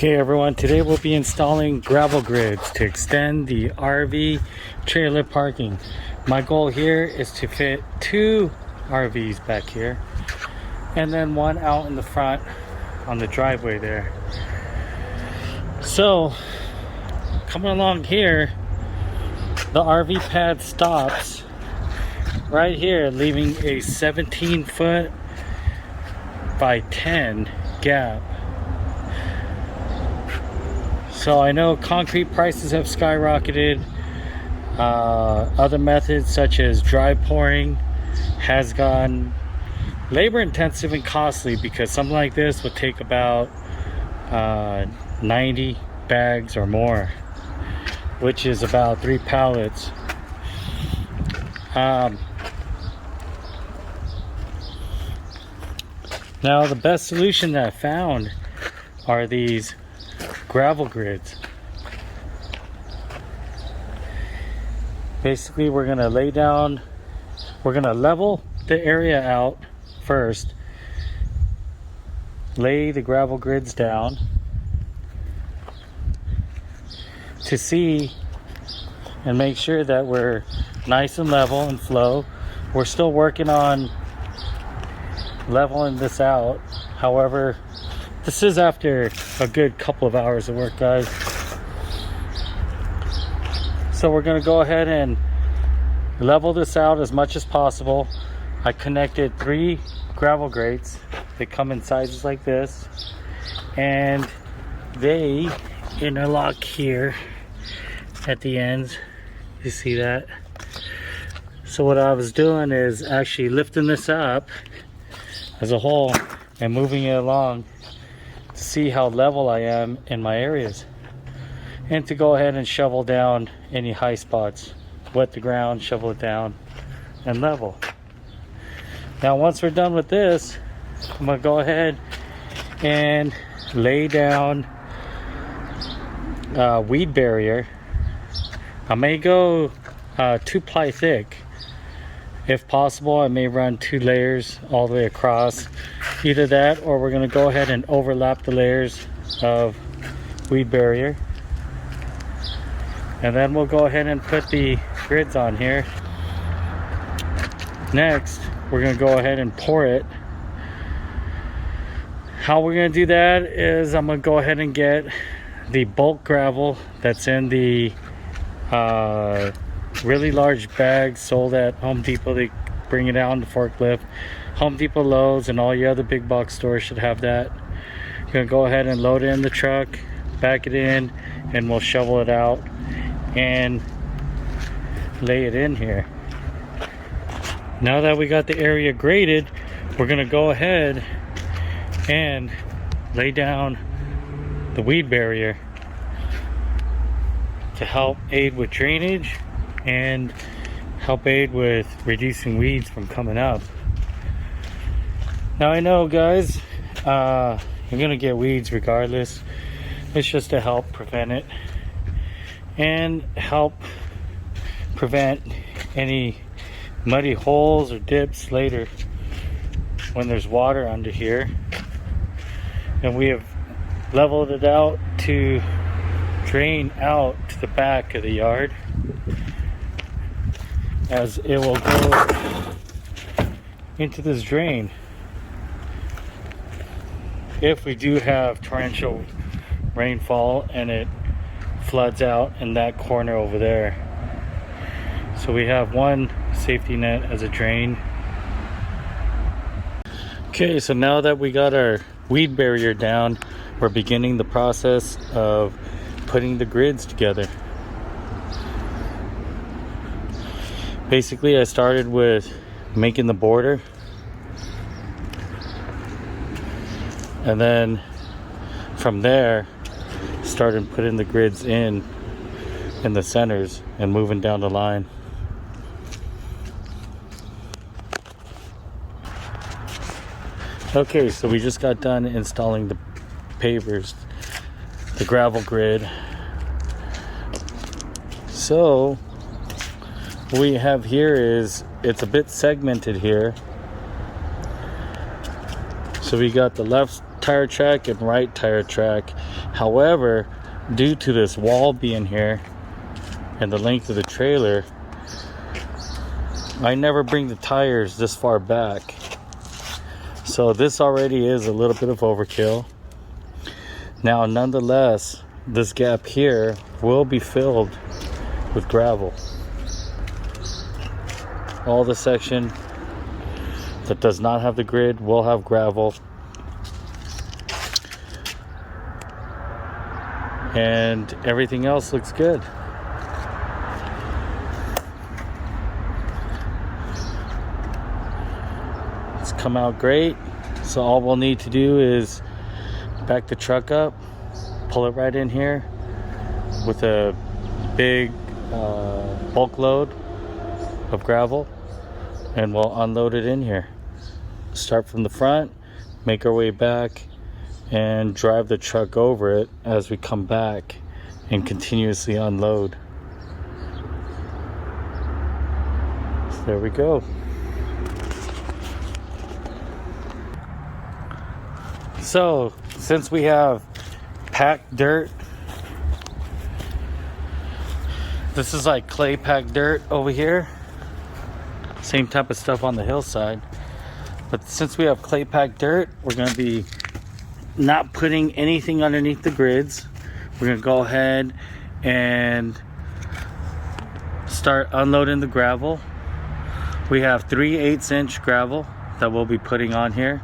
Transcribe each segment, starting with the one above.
Okay everyone, today we'll be installing gravel grids to extend the RV trailer parking. My goal here is to fit 2 RVs back here and then one out in the front on the driveway there. So coming along here, the RV pad stops right here, leaving a 17-foot by 10 gap. So I know concrete prices have skyrocketed. Other methods such as dry pouring has gone labor intensive and costly, because something like this would take about 90 bags or more, which is about 3 pallets. Now the best solution that I found are these gravel grids. Basically we're gonna level the area out first, lay the gravel grids down to see and make sure that we're nice and level and flow. We're still working on leveling this out. However, this is after a good couple of hours of work, guys. So we're gonna go ahead and level this out as much as possible. I connected 3 gravel grates. They come in sizes like this, and they interlock here at the ends. You see that? So what I was doing is actually lifting this up as a whole and moving it along to see how level I am in my areas, and to go ahead and shovel down any high spots, wet the ground, shovel it down, and level. Now once we're done with this, I'm gonna go ahead and lay down weed barrier. I may go 2-ply thick. If possible, I may run 2 layers all the way across. Either that, or we're gonna go ahead and overlap the layers of weed barrier. And then we'll go ahead and put the grids on here. Next, we're gonna go ahead and pour it. How we're gonna do that is I'm gonna go ahead and get the bulk gravel that's in the really large bags sold at Home Depot. They bring it out on the forklift. Home Depot, Lowe's, and all your other big box stores should have that. You're gonna go ahead and load it in the truck, back it in, and we'll shovel it out and lay it in here. Now that we got the area graded, we're gonna go ahead and lay down the weed barrier to help aid with drainage and help aid with reducing weeds from coming up. Now I know, guys, you're gonna get weeds regardless. It's just to help prevent it and help prevent any muddy holes or dips later when there's water under here. And we have leveled it out to drain out to the back of the yard, as it will go into this drain if we do have torrential rainfall and it floods out in that corner over there. So we have one safety net as a drain. Okay, so now that we got our weed barrier down, we're beginning the process of putting the grids together. Basically, I started with making the border, and then from there started putting the grids in the centers and moving down the line. Okay, so we just got done installing the pavers, the gravel grid. So what we have here is, it's a bit segmented here. So we got the left tire track and right tire track. However, due to this wall being here and the length of the trailer, I never bring the tires this far back. So this already is a little bit of overkill. Now, nonetheless, this gap here will be filled with gravel. All the section that does not have the grid will have gravel. And everything else looks good. It's come out great. So all we'll need to do is back the truck up, pull it right in here with a big bulk load of gravel, and we'll unload it in here. Start from the front, make our way back, and drive the truck over it as we come back and continuously unload. So there we go. So since we have packed dirt, this is like clay packed dirt over here, same type of stuff on the hillside, but since we have clay packed dirt, we're going to be not putting anything underneath the grids. We're going to go ahead and start unloading the gravel. We have 3/8" gravel that we'll be putting on here.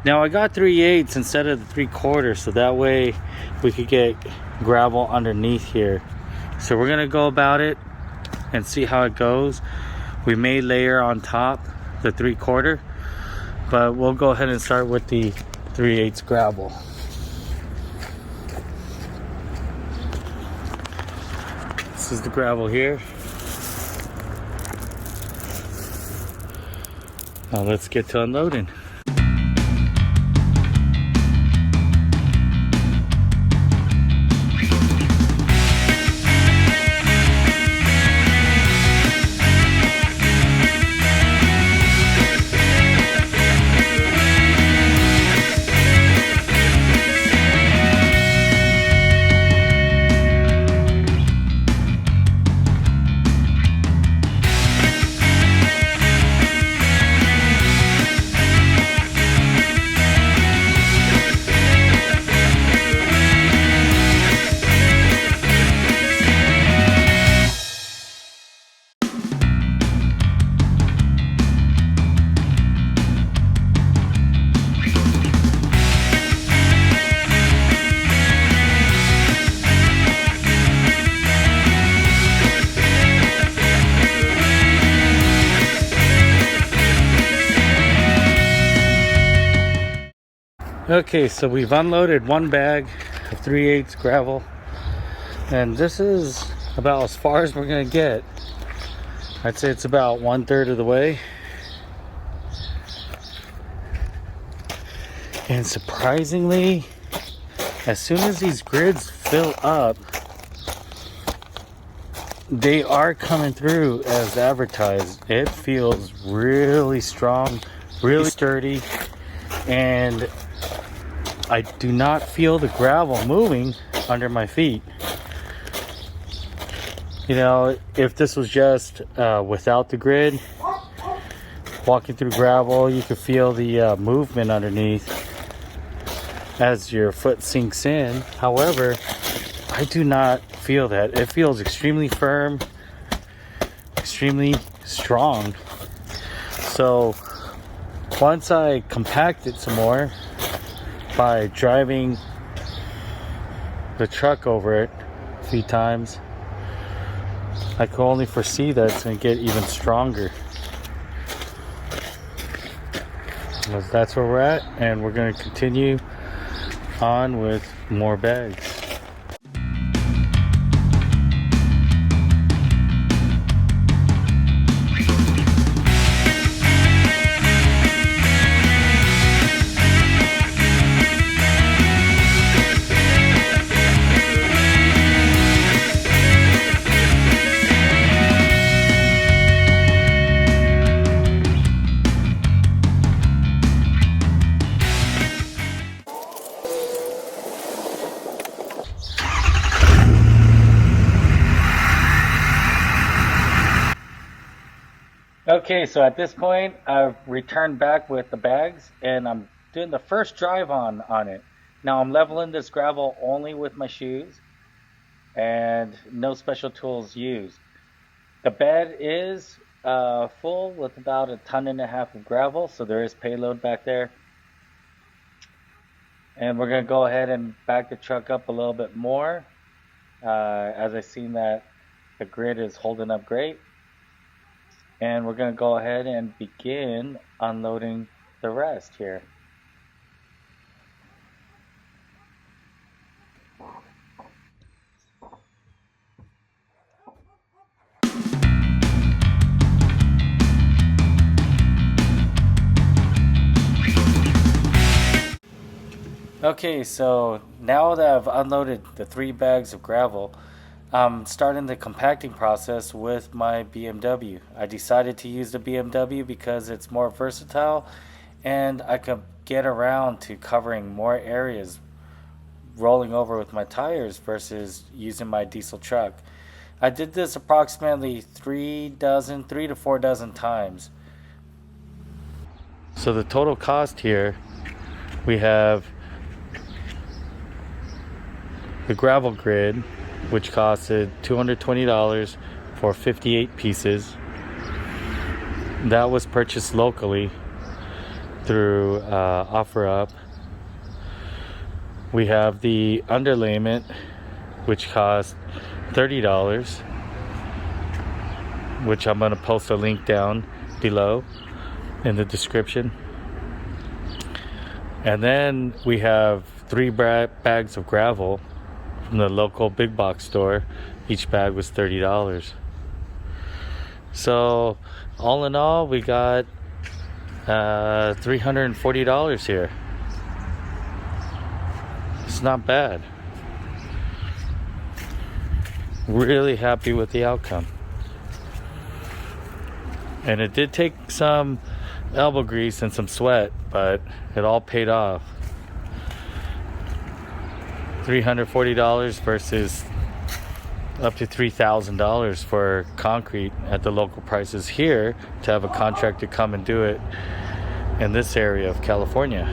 Now I got 3/8 instead of the 3/4, so that way we could get gravel underneath here. So we're gonna go about it and see how it goes. We may layer on top the 3/4, but we'll go ahead and start with the 3/8 gravel. This is the gravel here. Now let's get to unloading. Okay, so we've unloaded one bag of 3/8 gravel, and this is about as far as we're gonna get. I'd say it's about 1/3 of the way. And surprisingly, as soon as these grids fill up, they are coming through as advertised. It feels really strong, really sturdy, and I do not feel the gravel moving under my feet. You know, if this was just without the grid, walking through gravel, you could feel the movement underneath as your foot sinks in. However, I do not feel that. It feels extremely firm, extremely strong. So once I compact it some more by driving the truck over it a few times, I can only foresee that it's going to get even stronger. That's where we're at, and we're going to continue on with more bags. Okay, so at this point, I've returned back with the bags and I'm doing the first drive on it. Now I'm leveling this gravel only with my shoes and no special tools used. The bed is full with about 1.5 tons of gravel, so there is payload back there. And we're gonna go ahead and back the truck up a little bit more, as I seen that the grid is holding up great. And we're gonna go ahead and begin unloading the rest here. Okay, so now that I've unloaded the 3 bags of gravel, I'm starting the compacting process with my BMW. I decided to use the BMW because it's more versatile and I could get around to covering more areas rolling over with my tires versus using my diesel truck. I did this approximately 3 to 4 dozen times. So the total cost here, we have the gravel grid, which costed $220 for 58 pieces. That was purchased locally through OfferUp. We have the underlayment, which cost $30, which I'm going to post a link down below in the description. And then we have 3 bags of gravel from the local big box store. Each bag was $30. So all in all, we got $340 here. It's not bad. Really happy with the outcome. And it did take some elbow grease and some sweat, but it all paid off. $340 versus up to $3,000 for concrete at the local prices here to have a contractor come and do it in this area of California.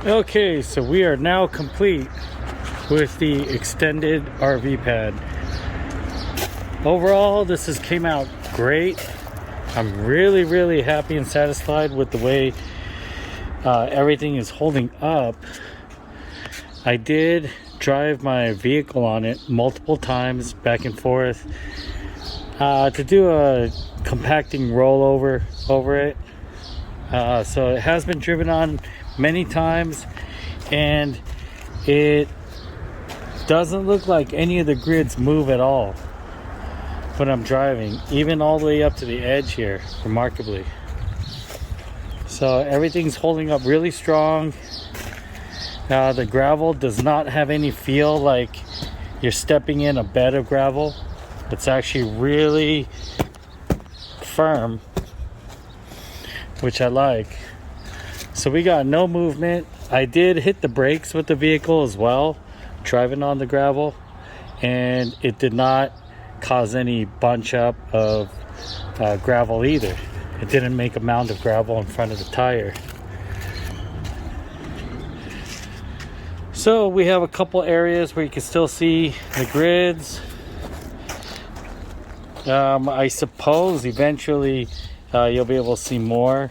Okay, so we are now complete with the extended RV pad. Overall, this has came out great. I'm really happy and satisfied with the way everything is holding up. I did drive my vehicle on it multiple times back and forth to do a compacting rollover over it. So it has been driven on many times and it doesn't look like any of the grids move at all when I'm driving, even all the way up to the edge here, remarkably. So everything's holding up really strong. The gravel does not have any feel like you're stepping in a bed of gravel. It's actually really firm, which I like. So we got no movement. I did hit the brakes with the vehicle as well, driving on the gravel, and it did not cause any bunch up of gravel either. It didn't make a mound of gravel in front of the tire. So we have a couple areas where you can still see the grids. I suppose eventually you'll be able to see more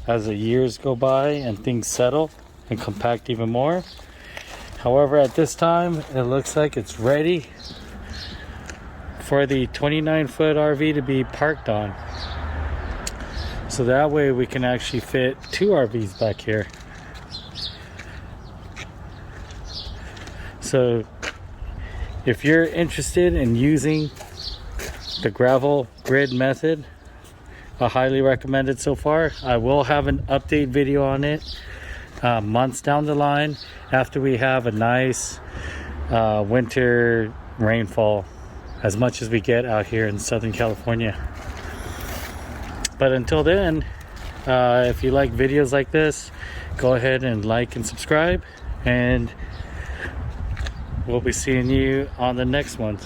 as the years go by and things settle and compact even more. However, at this time, it looks like it's ready for the 29-foot RV to be parked on. So that way we can actually fit 2 RVs back here. So if you're interested in using the gravel grid method, I highly recommend it so far. I will have an update video on it months down the line after we have a nice winter rainfall, as much as we get out here in Southern California. But until then, if you like videos like this, go ahead and like and subscribe, and we'll be seeing you on the next one.